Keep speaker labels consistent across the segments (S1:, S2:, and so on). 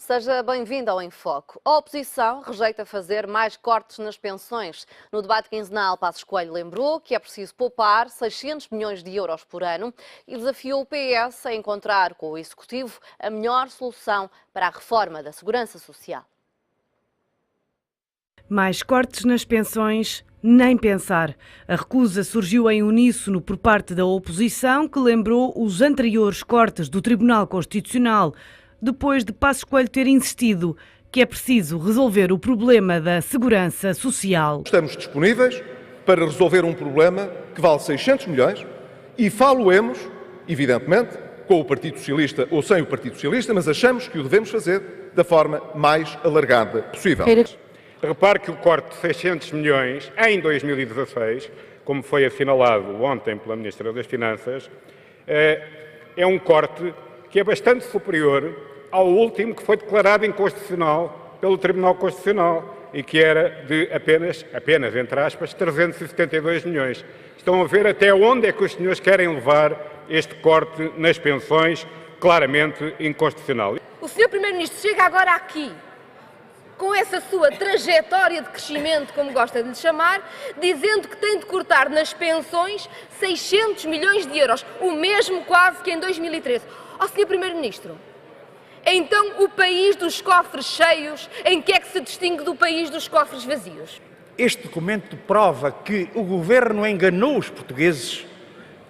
S1: Seja bem-vindo ao Em Foco. A oposição rejeita fazer mais cortes nas pensões. No debate quinzenal, Passos Coelho lembrou que é preciso poupar 600 milhões de euros por ano e desafiou o PS a encontrar com o Executivo a melhor solução para a reforma da Segurança Social.
S2: Mais cortes nas pensões, nem pensar. A recusa surgiu em uníssono por parte da oposição, que lembrou os anteriores cortes do Tribunal Constitucional, depois de Passos Coelho ter insistido que é preciso resolver o problema da segurança social.
S3: Estamos disponíveis para resolver um problema que vale 600 milhões e falo-emos, evidentemente, com o Partido Socialista ou sem o Partido Socialista, mas achamos que o devemos fazer da forma mais alargada possível.
S4: Repare que o corte de 600 milhões em 2016, como foi assinalado ontem pela Ministra das Finanças, é um corte que é bastante superior ao último que foi declarado inconstitucional pelo Tribunal Constitucional e que era de apenas, entre aspas, 372 milhões. Estão a ver até onde é que os senhores querem levar este corte nas pensões, claramente inconstitucional.
S5: O Sr. Primeiro-Ministro chega agora aqui, com essa sua trajetória de crescimento, como gosta de lhe chamar, dizendo que tem de cortar nas pensões 600 milhões de euros, o mesmo quase que em 2013. Ó, Sr. Primeiro-Ministro, então o país dos cofres cheios, em que é que se distingue do país dos cofres vazios?
S6: Este documento prova que o Governo enganou os portugueses,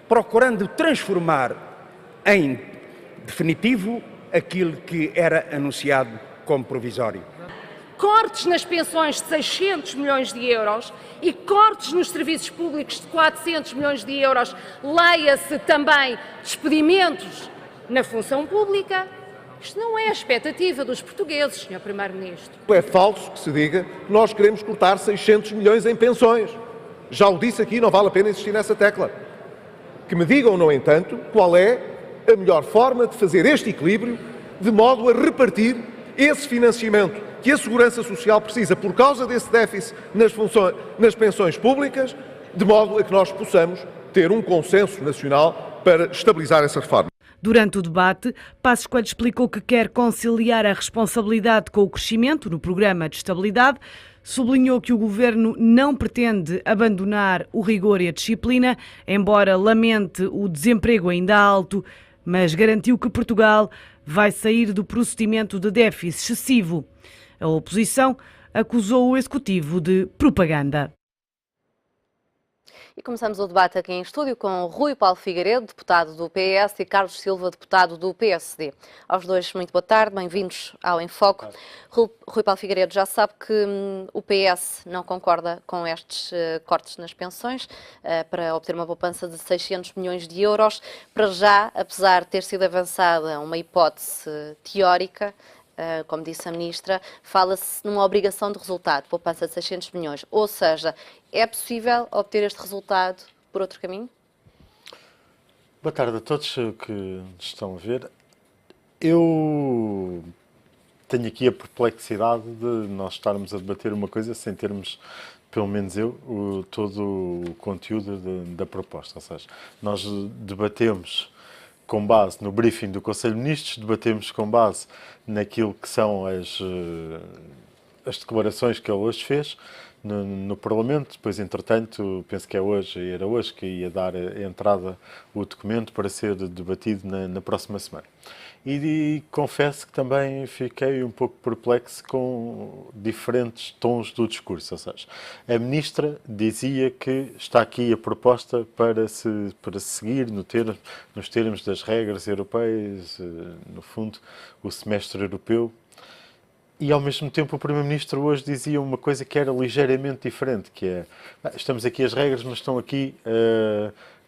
S6: procurando transformar em definitivo aquilo que era anunciado como provisório.
S7: Cortes nas pensões de 600 milhões de euros e cortes nos serviços públicos de 400 milhões de euros, leia-se também despedimentos na função pública. Isto não é a expectativa dos portugueses, Sr. Primeiro-Ministro.
S3: É falso que se diga que nós queremos cortar 600 milhões em pensões. Já o disse aqui, não vale a pena insistir nessa tecla. Que me digam, no entanto, qual é a melhor forma de fazer este equilíbrio de modo a repartir esse financiamento que a Segurança Social precisa por causa desse déficit nas pensões públicas, de modo a que nós possamos ter um consenso nacional para estabilizar essa reforma.
S2: Durante o debate, Passos Coelho explicou que quer conciliar a responsabilidade com o crescimento no programa de estabilidade, sublinhou que o Governo não pretende abandonar o rigor e a disciplina, embora lamente o desemprego ainda alto, mas garantiu que Portugal vai sair do procedimento de déficit excessivo. A oposição acusou o Executivo de propaganda.
S1: E começamos o debate aqui em estúdio com Rui Paulo Figueiredo, deputado do PS, e Carlos Silva, deputado do PSD. Aos dois, muito boa tarde, bem-vindos ao Em Foco. Rui Paulo Figueiredo já sabe que o PS não concorda com estes cortes nas pensões para obter uma poupança de 600 milhões de euros. Para já, apesar de ter sido avançada uma hipótese teórica, como disse a Ministra, fala-se numa obrigação de resultado, poupança de 600 milhões. Ou seja, é possível obter este resultado por outro caminho?
S8: Boa tarde a todos que estão a ver. Eu tenho aqui a perplexidade de nós estarmos a debater uma coisa sem termos, pelo menos eu, todo o conteúdo da proposta. Ou seja, nós debatemos com base no briefing do Conselho de Ministros, debatemos com base naquilo que são as declarações que ele hoje fez no Parlamento. Depois, entretanto, penso que era hoje que ia dar entrada o documento para ser debatido na próxima semana. E confesso que também fiquei um pouco perplexo com diferentes tons do discurso. Ou seja, a Ministra dizia que está aqui a proposta para se seguir nos termos das regras europeias, no fundo, o semestre europeu. E, ao mesmo tempo, o Primeiro-Ministro hoje dizia uma coisa que era ligeiramente diferente, que é, estamos aqui as regras, mas estão aqui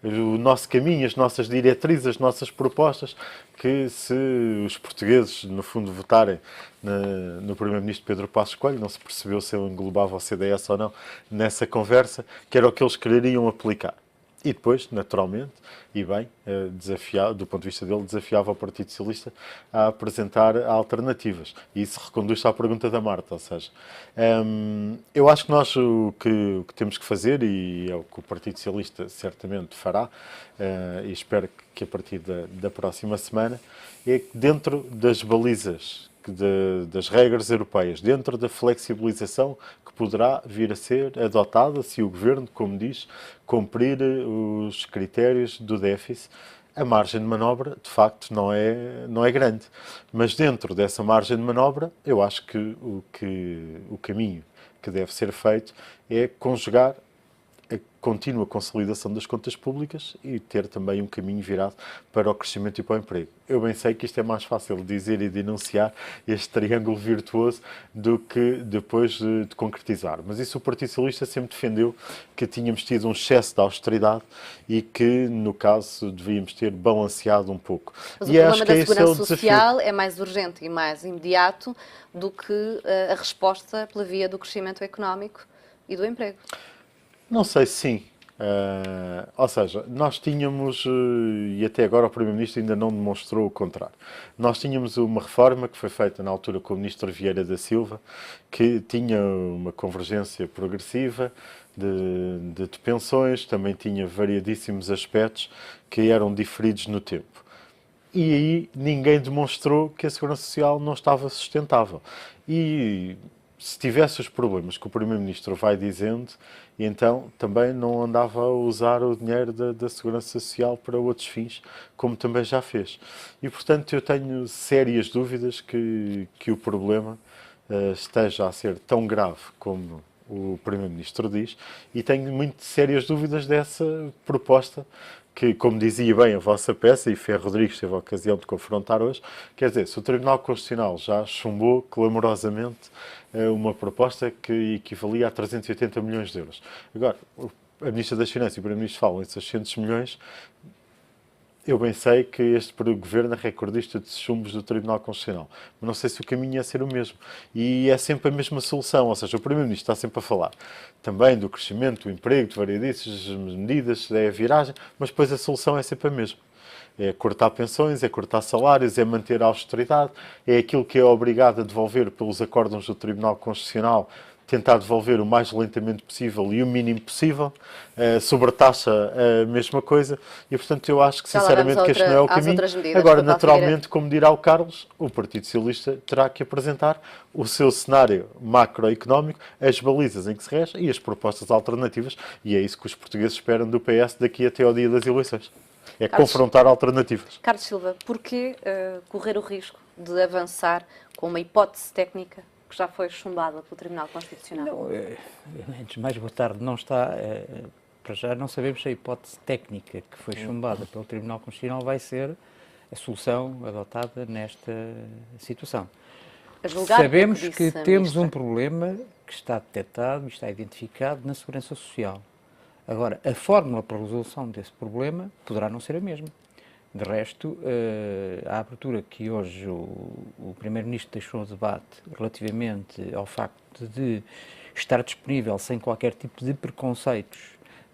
S8: o nosso caminho, as nossas diretrizes, as nossas propostas, que se os portugueses, no fundo, votarem no Primeiro-Ministro Pedro Passos Coelho, não se percebeu se ele englobava o CDS ou não nessa conversa, que era o que eles quereriam aplicar. E depois, naturalmente, e bem, do ponto de vista dele, desafiava o Partido Socialista a apresentar alternativas. E isso reconduz-se à pergunta da Marta. Ou seja, eu acho que nós o que temos que fazer, e é o que o Partido Socialista certamente fará, e espero que a partir da próxima semana, é que dentro das balizas das regras europeias, dentro da flexibilização que poderá vir a ser adotada se o Governo, como diz, cumprir os critérios do déficit. A margem de manobra, de facto, não é grande. Mas dentro dessa margem de manobra, eu acho que o caminho que deve ser feito é conjugar a contínua consolidação das contas públicas e ter também um caminho virado para o crescimento e para o emprego. Eu bem sei que isto é mais fácil de dizer e de enunciar este triângulo virtuoso do que depois de concretizar. Mas isso o Partido Socialista sempre defendeu, que tínhamos tido um excesso de austeridade e que, no caso, devíamos ter balanceado um pouco.
S1: Mas
S8: e
S1: o problema
S8: acho que
S1: da
S8: esse
S1: segurança
S8: o desafio.
S1: social é mais urgente e mais imediato do que a resposta pela via do crescimento económico e do emprego.
S8: Não sei se sim. Ou seja, nós tínhamos, e até agora o Primeiro-Ministro ainda não demonstrou o contrário, nós tínhamos uma reforma que foi feita na altura com o Ministro Vieira da Silva, que tinha uma convergência progressiva de pensões, também tinha variadíssimos aspectos que eram diferidos no tempo. E aí ninguém demonstrou que a Segurança Social não estava sustentável. E se tivesse os problemas que o Primeiro-Ministro vai dizendo, então também não andava a usar o dinheiro da Segurança Social para outros fins, como também já fez. E, portanto, eu tenho sérias dúvidas que o problema esteja a ser tão grave como o Primeiro-Ministro diz, e tenho muito sérias dúvidas dessa proposta que, como dizia bem a vossa peça, e Ferro Rodrigues teve a ocasião de confrontar hoje, quer dizer, se o Tribunal Constitucional já chumbou clamorosamente uma proposta que equivalia a 380 milhões de euros. Agora, a Ministra das Finanças e o Primeiro-Ministro falam em 600 milhões, eu bem sei que este Governo é recordista de chumbos do Tribunal Constitucional, mas não sei se o caminho ia ser o mesmo. E é sempre a mesma solução, ou seja, o Primeiro-Ministro está sempre a falar também do crescimento, do emprego, de variedíssimas medidas, é a viragem, mas depois a solução é sempre a mesma. É cortar pensões, é cortar salários, é manter a austeridade, é aquilo que é obrigado a devolver pelos acórdãos do Tribunal Constitucional, tentar devolver o mais lentamente possível e o mínimo possível, sobretaxa a mesma coisa, e portanto eu acho que sinceramente que este não é o caminho. Agora, naturalmente, como dirá o Carlos, o Partido Socialista terá que apresentar o seu cenário macroeconómico, as balizas em que se rege e as propostas alternativas, e é isso que os portugueses esperam do PS daqui até ao dia das eleições. É confrontar alternativas.
S1: Carlos Silva, porquê correr o risco de avançar com uma hipótese técnica que já foi chumbada pelo Tribunal Constitucional?
S9: Não, antes de mais, boa tarde, não está, para já não sabemos se a hipótese técnica que foi chumbada pelo Tribunal Constitucional vai ser a solução adotada nesta situação. Sabemos que temos um problema que está detectado e está identificado na Segurança Social. Agora, a fórmula para a resolução desse problema poderá não ser a mesma. De resto, a abertura que hoje o Primeiro-Ministro deixou no debate relativamente ao facto de estar disponível sem qualquer tipo de preconceitos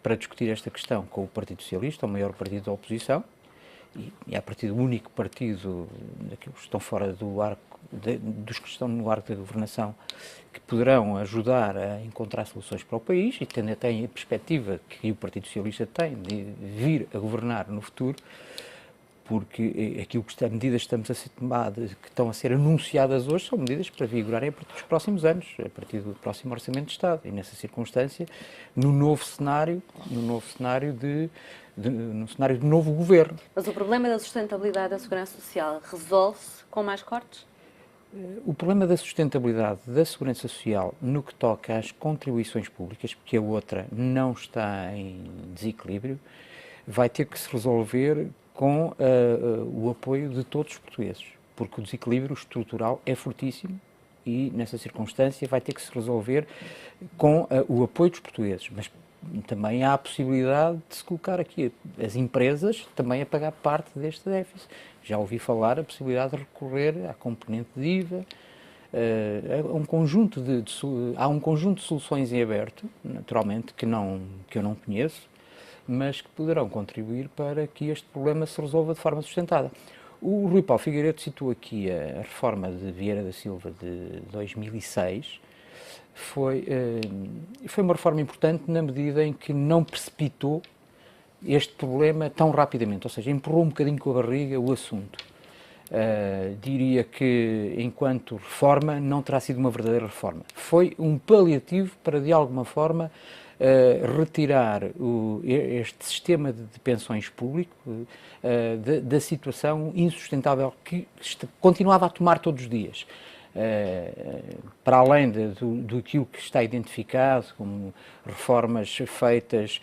S9: para discutir esta questão com o Partido Socialista, o maior partido da oposição, e a partir do único partido daqueles que estão fora do arco, dos que estão no arco da governação, que poderão ajudar a encontrar soluções para o país, e tendo até a perspectiva que o Partido Socialista tem de vir a governar no futuro, porque aquilo que medidas que estamos a ser tomadas, que estão a ser anunciadas hoje, são medidas para vigorarem a partir dos próximos anos, a partir do próximo Orçamento de Estado. E nessa circunstância, no cenário de novo governo.
S1: Mas o problema da sustentabilidade da Segurança Social resolve-se com mais cortes?
S9: O problema da sustentabilidade da Segurança Social no que toca às contribuições públicas, porque a outra não está em desequilíbrio, vai ter que se resolver com o apoio de todos os portugueses, porque o desequilíbrio estrutural é fortíssimo e, nessa circunstância, vai ter que se resolver com o apoio dos portugueses. Mas também há a possibilidade de se colocar aqui as empresas também a pagar parte deste déficit. Já ouvi falar a possibilidade de recorrer à componente de IVA. Há um conjunto de soluções em aberto, naturalmente, que eu não conheço, mas que poderão contribuir para que este problema se resolva de forma sustentada. O Rui Paulo Figueiredo citou aqui a reforma de Vieira da Silva de 2006. Foi uma reforma importante na medida em que não precipitou este problema tão rapidamente, ou seja, empurrou um bocadinho com a barriga o assunto. diria que, enquanto reforma, não terá sido uma verdadeira reforma. Foi um paliativo para, de alguma forma, retirar este sistema de pensões público da situação insustentável que continuava a tomar todos os dias. Para além do que está identificado como reformas feitas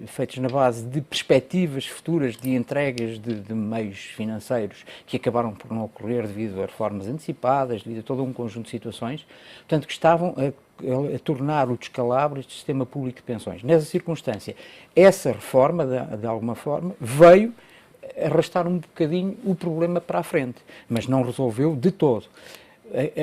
S9: feitas na base de perspectivas futuras de entregas de meios financeiros que acabaram por não ocorrer devido a reformas antecipadas, devido a todo um conjunto de situações, portanto, que estavam a tornar o descalabro este sistema público de pensões. Nessa circunstância, essa reforma, de alguma forma, veio arrastar um bocadinho o problema para a frente, mas não resolveu de todo.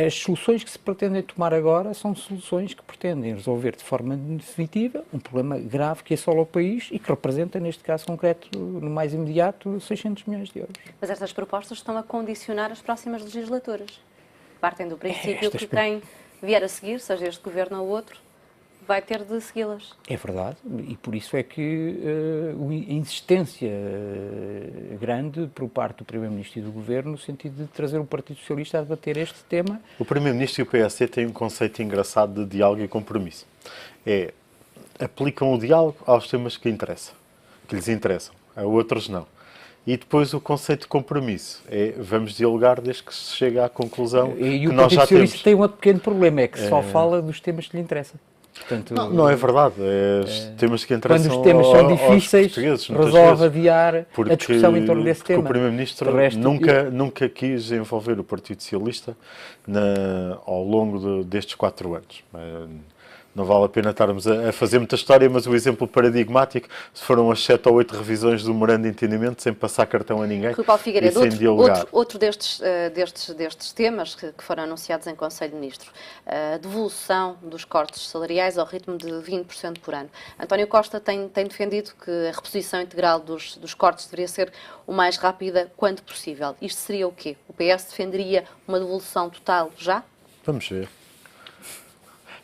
S9: As soluções que se pretendem tomar agora são soluções que pretendem resolver de forma definitiva um problema grave que assola o país e que representa, neste caso concreto, no mais imediato, 600 milhões de euros.
S1: Mas estas propostas estão a condicionar as próximas legislaturas. Partem do princípio que quem vier a seguir, seja este governo ou outro, vai ter de segui-las.
S9: É verdade, e por isso é que a insistência grande por parte do Primeiro-Ministro e do Governo no sentido de trazer o Partido Socialista a debater este tema.
S8: O Primeiro-Ministro e o PSD têm um conceito engraçado de diálogo e compromisso. Aplicam o diálogo aos temas que lhes interessam, a outros não. E depois o conceito de compromisso vamos dialogar desde que se chega à conclusão
S9: e
S8: que
S9: o
S8: nós já
S9: Partido Socialista
S8: temos.
S9: tem um pequeno problema, é que só fala dos temas que lhe interessam. Portanto,
S8: não é verdade. Temas que interessam
S9: quando os temas são difíceis, resolve adiar a discussão em torno desse tema.
S8: O Primeiro-Ministro nunca quis envolver o Partido Socialista ao longo destes 4 anos. Não vale a pena estarmos a fazer muita história, mas o exemplo paradigmático foram as 7 ou 8 revisões do memorando de entendimento sem passar cartão a ninguém.
S1: Rui Paulo Figueiredo,
S8: e sem dialogar.
S1: outro destes temas que foram anunciados em Conselho de Ministros, a devolução dos cortes salariais ao ritmo de 20% por ano. António Costa tem defendido que a reposição integral dos cortes deveria ser o mais rápida quanto possível. Isto seria o quê? O PS defenderia uma devolução total já?
S8: Vamos ver.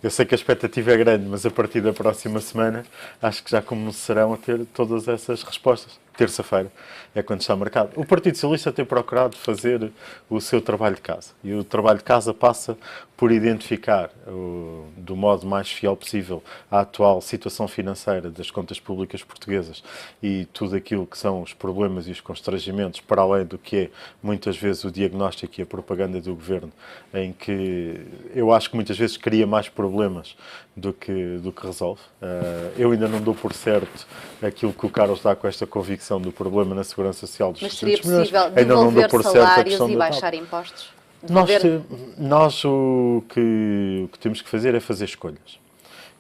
S8: Eu sei que a expectativa é grande, mas a partir da próxima semana acho que já começarão a ter todas essas respostas. Terça-feira é quando está marcado. O Partido Socialista tem procurado fazer o seu trabalho de casa. E o trabalho de casa passa por identificar, do modo mais fiel possível, a atual situação financeira das contas públicas portuguesas e tudo aquilo que são os problemas e os constrangimentos, para além do que é, muitas vezes, o diagnóstico e a propaganda do Governo, em que eu acho que muitas vezes cria mais problemas do que resolve. Eu ainda não dou por certo aquilo que o Carlos dá com esta convicção do problema na Segurança Social dos 600 milhões.
S1: Mas seria possível devolver salários e baixar impostos?
S8: Nós o que temos que fazer é fazer escolhas.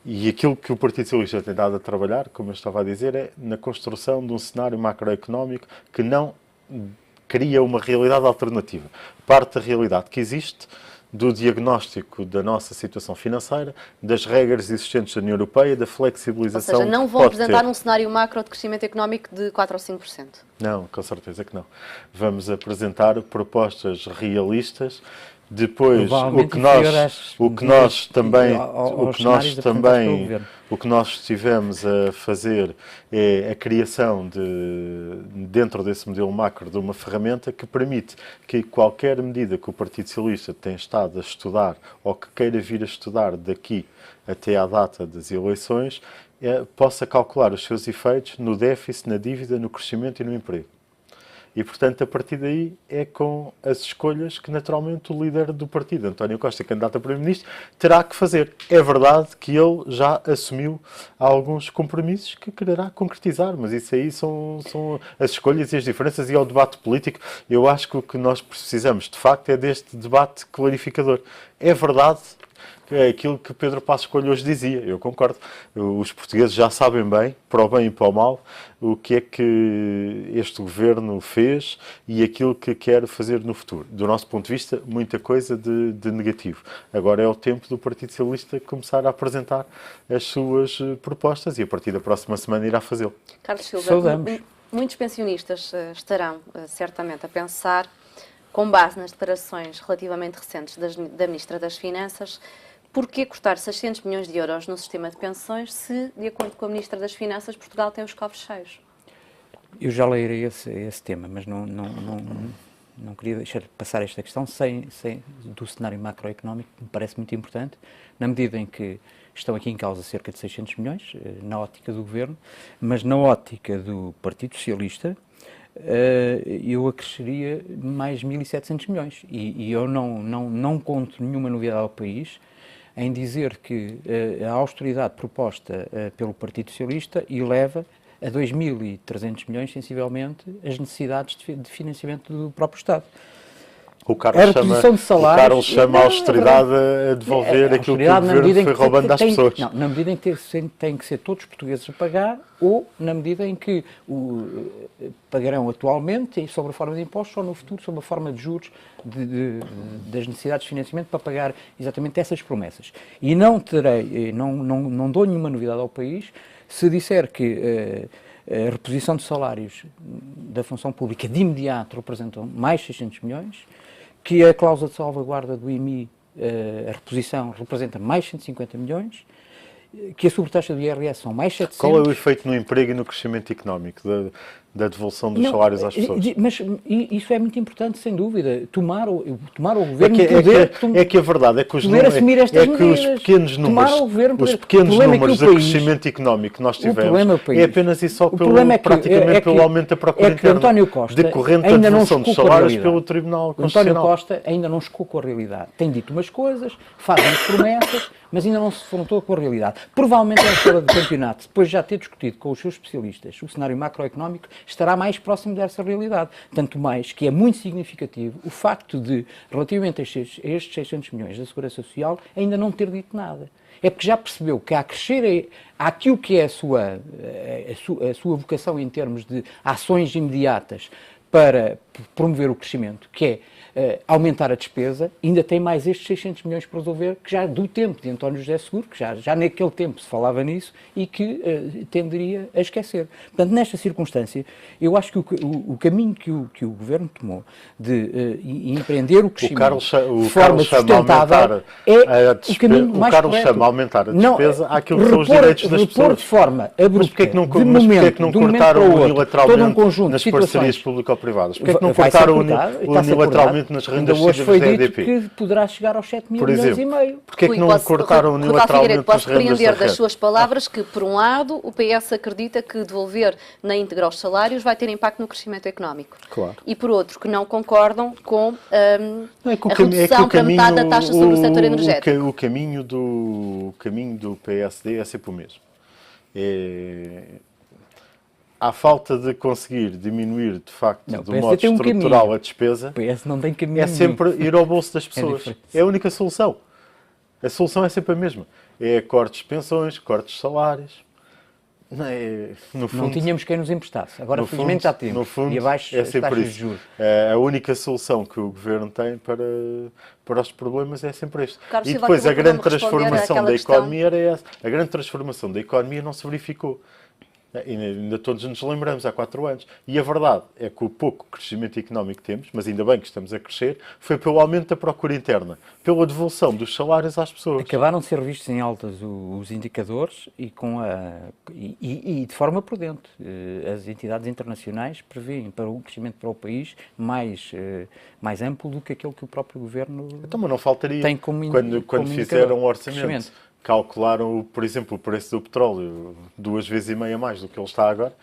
S8: E aquilo que o Partido Socialista tem dado a trabalhar, como eu estava a dizer, é na construção de um cenário macroeconómico que não cria uma realidade alternativa. Parte da realidade que existe, do diagnóstico da nossa situação financeira, das regras existentes da União Europeia, da flexibilização.
S1: Ou seja, não vão apresentar um cenário macro de crescimento económico de 4 ou 5%?
S8: Não, com certeza que não. Vamos apresentar propostas realistas. Depois, o que nós estivemos a fazer é a criação dentro desse modelo macro de uma ferramenta que permite que qualquer medida que o Partido Socialista tenha estado a estudar ou que queira vir a estudar daqui até à data das eleições possa calcular os seus efeitos no déficit, na dívida, no crescimento e no emprego. E, portanto, a partir daí é com as escolhas que, naturalmente, o líder do partido, António Costa, candidato a Primeiro-Ministro, terá que fazer. É verdade que ele já assumiu alguns compromissos que quererá concretizar, mas isso aí são as escolhas e as diferenças e ao debate político. Eu acho que o que nós precisamos, de facto, é deste debate clarificador. É verdade é aquilo que Pedro Passos Coelho hoje dizia, eu concordo. Os portugueses já sabem bem, para o bem e para o mal, o que é que este governo fez e aquilo que quer fazer no futuro. Do nosso ponto de vista, muita coisa de negativo. Agora é o tempo do Partido Socialista começar a apresentar as suas propostas e a partir da próxima semana irá fazê-lo.
S1: Carlos Silva, muitos pensionistas estarão certamente a pensar, com base nas declarações relativamente recentes da Ministra das Finanças, porquê cortar 600 milhões de euros no sistema de pensões se, de acordo com a Ministra das Finanças, Portugal tem os cofres cheios?
S9: Eu já lerei esse tema, mas não queria deixar passar esta questão sem do cenário macroeconómico, que me parece muito importante, na medida em que estão aqui em causa cerca de 600 milhões, na ótica do Governo, mas na ótica do Partido Socialista, eu acresceria mais 1.700 milhões. E eu não conto nenhuma novidade ao país em dizer que a austeridade proposta pelo Partido Socialista eleva a 2.300 milhões, sensivelmente, as necessidades de financiamento do próprio Estado.
S8: O Carlos chama a austeridade a devolver aquilo que o Governo foi roubando às pessoas.
S9: Não, na medida em que têm que ser todos os portugueses a pagar, ou na medida em que pagarão atualmente sob a forma de impostos, ou no futuro sob a forma de juros das necessidades de financiamento para pagar exatamente essas promessas. E não dou nenhuma novidade ao país se disser que a reposição de salários da função pública de imediato representam mais 600 milhões, que a cláusula de salvaguarda do IMI, a reposição, representa mais 150 milhões, que a sobretaxa do IRS são mais 700.
S8: Qual é o efeito no emprego e no crescimento económico da devolução dos salários às pessoas?
S9: Mas isso é muito importante, sem dúvida. Tomar o Governo poder...
S8: que a verdade é que os pequenos números de crescimento económico que nós tivemos é apenas e só pelo aumento da procura interna decorrente da devolução dos salários pelo Tribunal Constitucional.
S9: António Costa ainda não chocou com a realidade. Tem dito umas coisas, faz umas promessas, mas ainda não se confrontou com a realidade. Provavelmente a altura do campeonato, depois de já ter discutido com os seus especialistas o cenário macroeconómico, estará mais próximo dessa realidade. Tanto mais que é muito significativo o facto de, relativamente a estes 600 milhões da Segurança Social, ainda não ter dito nada. É porque já percebeu que a crescer aquilo que é a sua vocação em termos de ações imediatas para promover o crescimento, que é aumentar a despesa, ainda tem mais estes 600 milhões para resolver, que já do tempo de António José Seguro, que já naquele tempo se falava nisso e que tenderia a esquecer. Portanto, nesta circunstância, eu acho que o caminho que o Governo tomou de empreender o crescimento de forma sustentável é o caminho mais correto. O Carlos chama
S8: a aumentar a despesa àquilo que são os direitos das pessoas.
S9: Repor de forma abrupta,
S8: de um cortaram unilateralmente nas parcerias público-privadas? Porquê é que não cortaram unilateralmente nas rendas
S9: recebíveis da EDP? Que poderá chegar aos 7 mil milhões e meio.
S8: Porquê é que não cortaram unilateralmente as rendas da rede?
S1: Posso compreender das suas palavras que, por um lado, o PS acredita que devolver na íntegra os salários vai ter impacto no crescimento económico.
S8: Claro.
S1: E, por outro, que não concordam com a redução para metade da taxa sobre o setor energético.
S8: O caminho do PSD é sempre o mesmo. À falta de conseguir diminuir, de facto, do modo estrutural a despesa, é sempre ir ao bolso das pessoas. É a única solução. A solução é sempre a mesma. É cortes de pensões, cortes de salários.
S9: Não tínhamos quem nos emprestasse. Agora, felizmente, já temos.
S8: No fundo,
S9: e abaixo
S8: é sempre
S9: taxas
S8: isso.
S9: de juros.
S8: A única solução que o Governo tem para os problemas é sempre este.
S1: Carlos
S8: E
S1: Silva,
S8: depois a grande transformação da
S1: questão.
S8: economia era essa. A grande transformação da economia não se verificou. Ainda todos nos lembramos, há 4 anos. E a verdade é que o pouco crescimento económico que temos, mas ainda bem que estamos a crescer, foi pelo aumento da procura interna, pela devolução dos salários às pessoas.
S9: Acabaram de ser vistos em altas os indicadores e de forma prudente. As entidades internacionais prevêem para o crescimento para o país mais amplo do que aquele que o próprio Governo
S8: então, mas não faltaria,
S9: tem como
S8: quando fizeram o orçamento. Calcularam, por exemplo, o preço do petróleo 2,5 vezes mais do que ele está agora.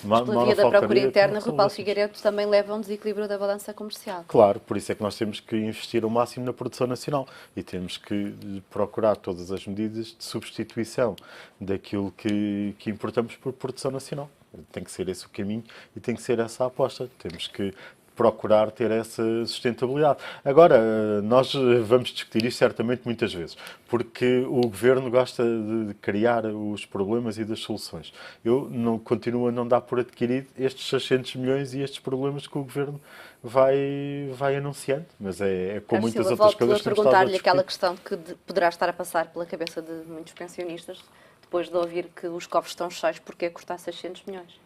S1: Mas pela via da procura interna, Rui Paulo Figueiredo também leva a um desequilíbrio da balança comercial.
S8: Claro, por isso é que nós temos que investir o máximo na produção nacional e temos que procurar todas as medidas de substituição daquilo que importamos por produção nacional. Tem que ser esse o caminho e tem que ser essa a aposta. Temos que procurar ter essa sustentabilidade. Agora, nós vamos discutir isto certamente muitas vezes, porque o Governo gosta de criar os problemas e das soluções. Eu continuo a não dar por adquirido estes 600 milhões e estes problemas que o Governo vai anunciando, mas é com muitas outras coisas que temos estado a
S1: perguntar-lhe aquela questão que poderá estar a passar pela cabeça de muitos pensionistas, depois de ouvir que os cofres estão cheios, porque é cortar 600 milhões?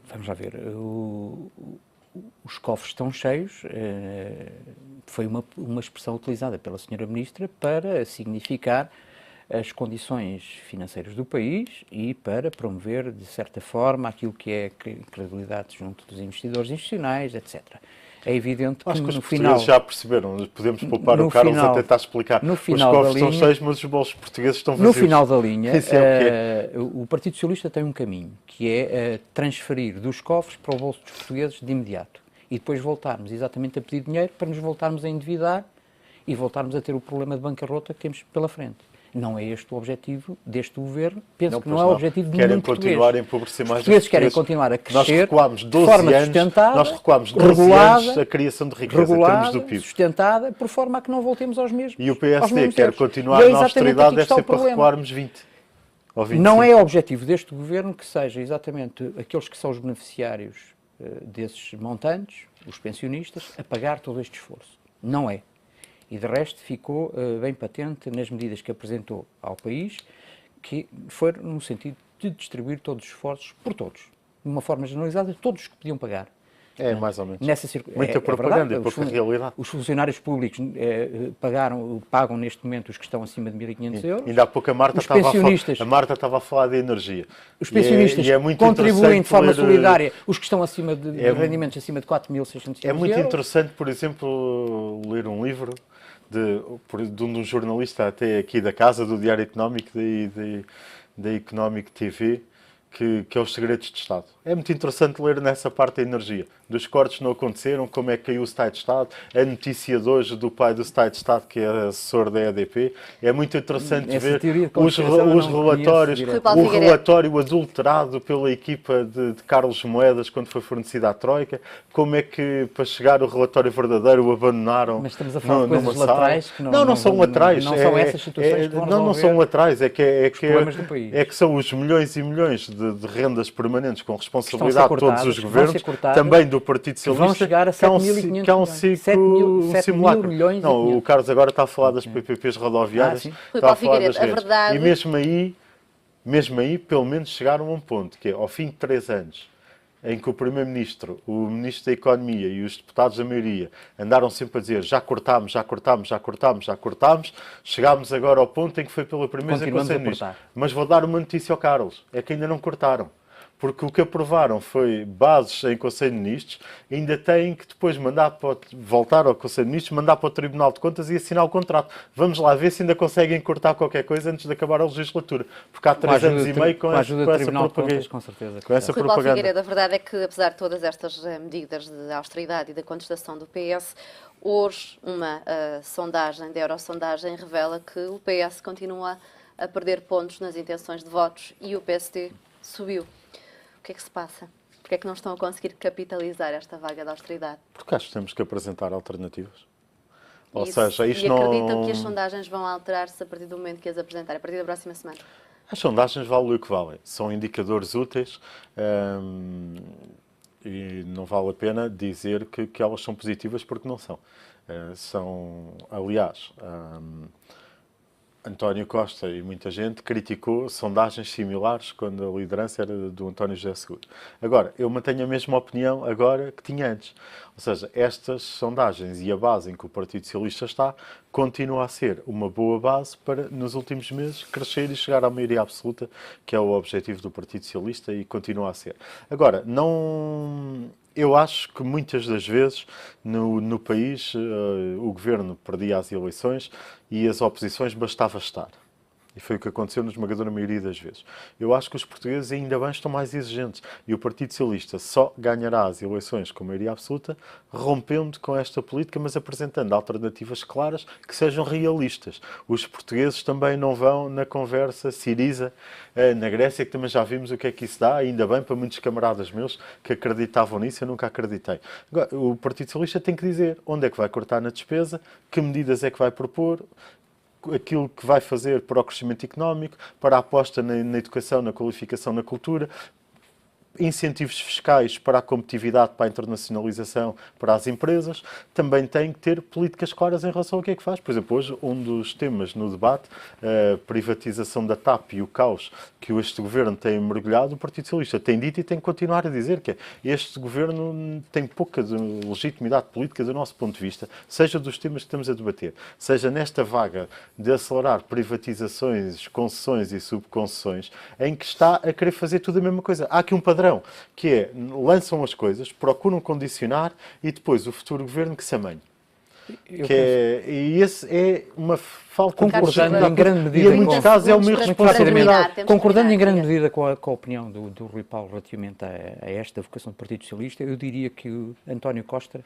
S9: Vamos lá ver. Os cofres estão cheios, foi uma expressão utilizada pela Sra. Ministra para significar as condições financeiras do país e para promover, de certa forma, aquilo que é credibilidade junto dos investidores institucionais, etc. É evidente que
S8: Acho que os
S9: no
S8: portugueses
S9: final...
S8: já perceberam, podemos poupar o Carlos a tentar explicar.
S9: No
S8: Os
S9: final
S8: cofres
S9: da
S8: estão
S9: linha,
S8: cheios, mas os bolsos portugueses estão vazios.
S9: No final da linha,
S8: Isso é o que é.
S9: o Partido Socialista tem um caminho, que é transferir dos cofres para o bolso dos portugueses de imediato. E depois voltarmos exatamente a pedir dinheiro para nos voltarmos a endividar e voltarmos a ter o problema de bancarrota que temos pela frente. Não é este o objetivo deste governo. Penso que não é o objetivo de nenhum português.
S8: Querem continuar a empobrecer mais
S9: os portugueses. Querem continuar a crescer.
S8: Nós recuámos 12
S9: de forma
S8: anos,
S9: sustentada,
S8: nós recuámos 12
S9: regulada,
S8: anos a criação de riqueza em termos do PIB.
S9: sustentada, por forma a que não voltemos aos mesmos.
S8: E o PSD quer
S9: erros.
S8: continuar na austeridade, deve ser para recuarmos 20. Ou 25.
S9: Não é o objetivo deste governo que seja exatamente aqueles que são os beneficiários desses montantes, os pensionistas, a pagar todo este esforço. Não é. E, de resto, ficou bem patente nas medidas que apresentou ao país, que foi no sentido de distribuir todos os esforços por todos. De uma forma generalizada, todos que podiam pagar.
S8: É, mais ou menos.
S9: Muita
S8: propaganda e pouca realidade.
S9: Os funcionários públicos pagam neste momento os que estão acima de 1.500 euros.
S8: Ainda há pouco a Marta estava a falar de energia.
S9: Os pensionistas contribuem de forma solidária os que estão acima de rendimentos acima de 4.600 euros.
S8: É muito interessante, por exemplo, ler um livro de um jornalista até aqui da casa, do Diário Económico, da Económico TV, que é os segredos de Estado. É muito interessante ler nessa parte da energia. Dos cortes não aconteceram, como é que caiu o Secretário de Estado, a notícia de hoje do pai do Secretário de Estado, que é assessor da EDP. É muito interessante ver os relatórios, o relatório adulterado pela equipa de Carlos Moedas quando foi fornecido à Troika, como é que para chegar o relatório verdadeiro o abandonaram.
S9: Mas estamos a falar de coisas laterais que
S8: não são laterais.
S9: Não são essas situações que vão resolver
S8: não são laterais, é que são os milhões e milhões de rendas permanentes com responsabilidade de todos os governos, também do Partido Socialista,
S9: vão chegar a 7.500
S8: que é um ciclo simulacro.
S9: Milhões
S8: não, o Carlos agora está a falar das PPPs rodoviárias, está a falar das redes. E mesmo aí, pelo menos chegaram a um ponto, que é, ao fim de 3 anos, em que o Primeiro-Ministro, o Ministro da Economia e os deputados da maioria andaram sempre a dizer já cortámos, chegámos agora ao ponto em que foi pela primeira vez em Conselho de Ministros. Mas vou dar uma notícia ao Carlos, é que ainda não cortaram. Porque o que aprovaram foi bases em Conselho de Ministros, ainda têm que depois voltar ao Conselho de Ministros, mandar para o Tribunal de Contas e assinar o contrato. Vamos lá ver se ainda conseguem cortar qualquer coisa antes de acabar a legislatura. Porque há 3 anos e meio com essa propaganda.
S9: Com certeza.
S1: Com essa propaganda. Figueiredo, a verdade é que, apesar de todas estas medidas de austeridade e da contestação do PS, hoje uma sondagem da Eurosondagem revela que o PS continua a perder pontos nas intenções de votos e o PSD subiu. O que é que se passa? Porquê é que não estão a conseguir capitalizar esta vaga de austeridade?
S8: Porque acho que temos que apresentar alternativas. Ou
S1: isso,
S8: seja, isto
S1: e acreditam que as sondagens vão alterar-se a partir do momento que as apresentarem, a partir da próxima semana?
S8: As sondagens valem o que valem. São indicadores úteis e não vale a pena dizer que elas são positivas porque não são. Aliás, António Costa e muita gente criticou sondagens similares quando a liderança era do António José Seguro. Agora, eu mantenho a mesma opinião agora que tinha antes. Ou seja, estas sondagens e a base em que o Partido Socialista está continua a ser uma boa base para, nos últimos meses, crescer e chegar à maioria absoluta, que é o objetivo do Partido Socialista e continua a ser. Agora, eu acho que muitas das vezes no país o governo perdia as eleições e as oposições bastava estar. E foi o que aconteceu na esmagadora maioria das vezes. Eu acho que os portugueses ainda bem estão mais exigentes. E o Partido Socialista só ganhará as eleições com maioria absoluta, rompendo com esta política, mas apresentando alternativas claras que sejam realistas. Os portugueses também não vão na conversa Siriza na Grécia, que também já vimos o que é que isso dá, ainda bem para muitos camaradas meus que acreditavam nisso, eu nunca acreditei. Agora, o Partido Socialista tem que dizer onde é que vai cortar na despesa, que medidas é que vai propor, aquilo que vai fazer para o crescimento económico, para a aposta na educação, na qualificação, na cultura, incentivos fiscais para a competitividade, para a internacionalização, para as empresas, também tem que ter políticas claras em relação ao que é que faz. Por exemplo, hoje um dos temas no debate, a privatização da TAP e o caos que este governo tem mergulhado, o Partido Socialista tem dito e tem que continuar a dizer que este governo tem pouca legitimidade política do nosso ponto de vista, seja dos temas que estamos a debater, seja nesta vaga de acelerar privatizações, concessões e subconcessões, em que está a querer fazer tudo a mesma coisa. Há aqui um padrão, que é, lançam as coisas, procuram condicionar e depois o futuro governo que se amanhe. E esse é uma falta de
S9: concordando em grande medida,
S8: e em muitos casos é uma irresponsabilidade.
S9: Concordando em grande medida com a opinião do Rui Paulo relativamente a esta vocação do Partido Socialista, eu diria que o António Costa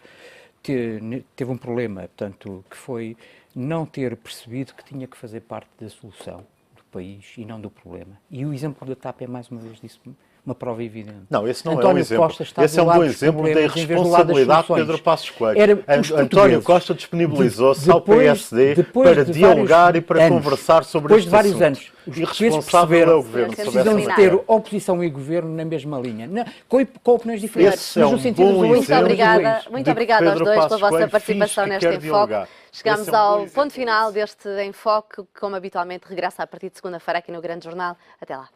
S9: teve um problema, portanto, que foi não ter percebido que tinha que fazer parte da solução do país e não do problema. E o exemplo da TAP é mais uma vez disso. Uma prova evidente.
S8: Não, esse não
S9: António
S8: é um exemplo.
S9: Costa está
S8: esse é um bom exemplo da irresponsabilidade de Pedro Passos Coelho. António Costa disponibilizou-se ao PSD para dialogar e para conversar sobre este assunto.
S9: Depois de vários anos, os
S8: irresponsável é o governo.
S9: Precisam de ter oposição e governo na mesma linha, com opiniões diferentes.
S8: Esse é um bom
S1: Muito obrigada aos dois pela vossa participação neste Enfoque. Chegamos ao ponto final deste Enfoque, que, como habitualmente, regressa a partir de segunda-feira aqui no Grande Jornal. Até lá.